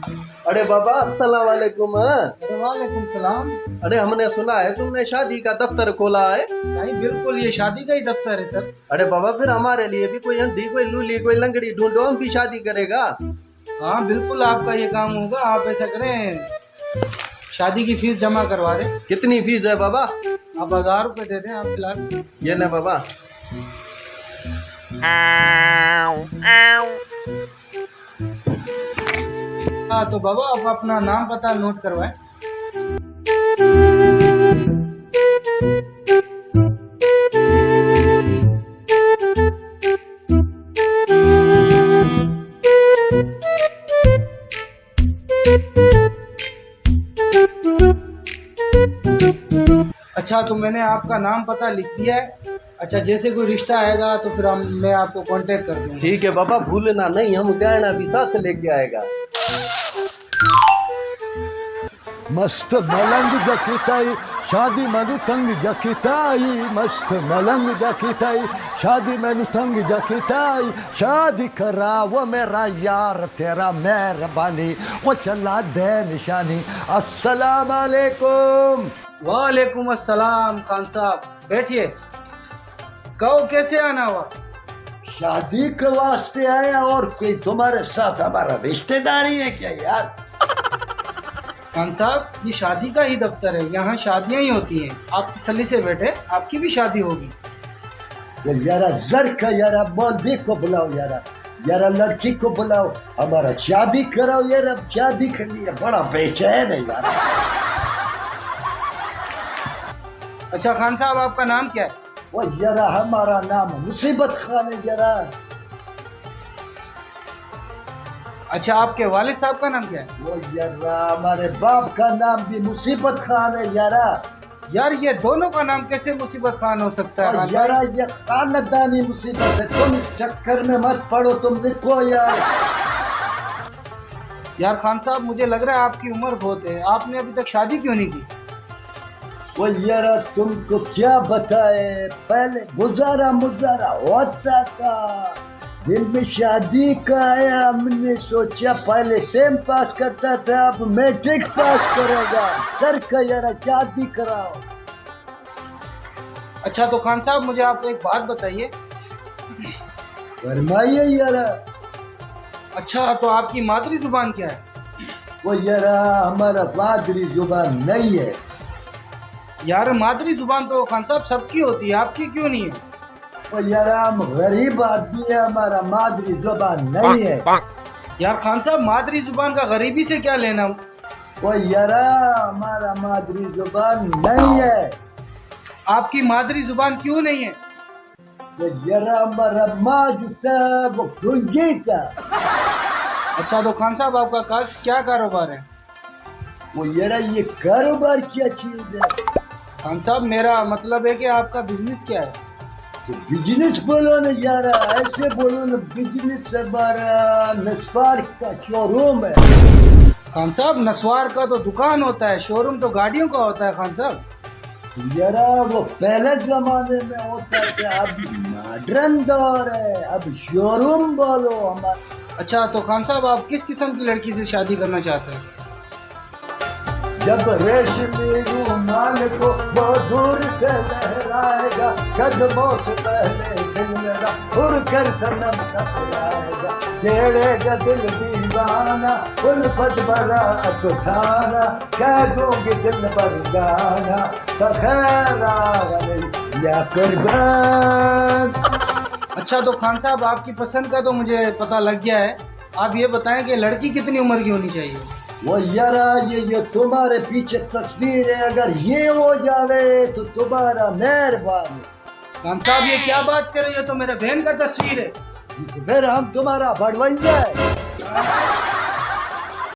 अरे बाबा अस्सलाम वालेकुम। वालेकुम सलाम। अरे हमने सुना है तुमने शादी का दफ्तर खोला है। नहीं, बिल्कुल ये शादी का ही दफ्तर है सर। अरे बाबा फिर हमारे लिए भी कोई अंधी कोई लूली कोई लंगड़ी ढूंढो, हम भी शादी करेगा। हाँ बिल्कुल, आपका ये काम होगा। आप ऐसा करें, शादी की फीस जमा करवा दें। कितनी फीस है बाबा? आप 1000 रुपये दे दें आप फिलहाल। ये ना बाबा। हाँ तो बाबा आप अपना नाम पता नोट करवाएं। अच्छा तो मैंने आपका नाम पता लिख दिया है। अच्छा जैसे कोई रिश्ता आएगा तो फिर मैं आपको कांटेक्ट कर दूंगा। ठीक है बाबा, भूलना नहीं, हम गहना भी साथ लेके आएगा। मस्त मलंग जकिताई शादी मैनू तंग जकिताई, मस्त मलंग जकिताई शादी मैनू तंग जकिताई, शादी करा वो मेरा यार तेरा मेहरबानी, वो चला दे निशानी। अस्सलाम वालेकुम। वालेकुम अस्सलाम। खान साहब बैठिए। कहो कैसे आना हुआ? शादी के वास्ते आया और कोई तुम्हारे साथ हमारा रिश्तेदारी है क्या यार? खान साहब ये शादी का ही दफ्तर है, यहाँ शादियाँ ही होती हैं। आप तसल्ली से बैठे, आपकी भी शादी होगी। यारा जर का यारा मौलवी को बुलाओ, यारा लड़की को बुलाओ, हमारा शादी कराओ यार। अब शादी करनी है, बड़ा बेचैन है यार। अच्छा खान साहब आपका नाम क्या है? वो यारा हमारा नाम मुसीबत खान है यारा। अच्छा आपके वालिद साहब का नाम क्या है? वो यारा हमारे बाप का नाम भी मुसीबत खान है यारा। यार ये दोनों का नाम कैसे मुसीबत खान हो सकता है? और यारा ये खानदानी मुसीबत है, तुम इस चक्कर में मत पड़ो, तुम लिखो यार। यार खान साहब मुझे लग रहा है आपकी उम्र बहुत है, आपने अभी तक शादी क्यों नहीं की? वो यारा तुमको क्या बताए, पहले गुजारा मुजारा होता था, दिल में शादी का आया, हमने सोचा पहले टाइम पास करता था, अब मैट्रिक पास करेगा। सर का यारा शादी कराओ। अच्छा तो खान साहब मुझे आप एक बात बताइए। फरमाइए यारा। अच्छा तो आपकी मादरी जुबान क्या है? वो यारा हमारा मादरी जुबान नहीं है। यार मादरी जुबान तो खान साहब सबकी होती है, आपकी क्यों नहीं है? वो यारा हम गरीब आदमी है, हमारा मादरी जुबान नहीं है। यार खान साहब मादरी जुबान का गरीबी से क्या लेना? वो यारा हमारा मादरी जुबान नहीं है। आपकी मादरी जुबान क्यों नहीं है? वो यारा हमारा माँ जो था वो गुंगी था। अच्छा तो खान साहब आपका क्या कारोबार है? वो यारा ये कारोबार क्या चीज है? खान साहब मेरा मतलब है कि आपका बिजनेस क्या है? तो बिजनेस बोलो ना यारा, ऐसे बोलो ना। बिजनेस हमारा नस्वार का शोरूम है। खान साहब नस्वार का तो दुकान होता है, शोरूम तो गाड़ियों का होता है खान साहब। यारा वो पहले जमाने में होता था, अब मॉडर्न दौर है, अब शोरूम बोलो हमारा। अच्छा तो खान साहब आप किस किस्म की लड़की से शादी करना चाहते हैं? जब रेशमी रूमाल को वो दूर से लहराएगा, कदमों से पहले दिल मेरा उड़ कर सनम टकराएगा, छेड़ेगा दिल दीवाना उल्फत भरा अफसाना, कह दूंगी दिल पर गाना बखैरा या कुर्बान। अच्छा तो खान साहब आपकी पसंद का तो मुझे पता लग गया है, आप ये बताएं कि लड़की कितनी उम्र की होनी चाहिए? वो यारा ये तुम्हारे पीछे तस्वीर है, अगर ये हो जावे तो तुम्हारा मेहरबानी। खान साहब ये क्या बात कर रही हो, तो मेरे बहन का तस्वीर है। फिर हम तुम्हारा बढ़वैया है।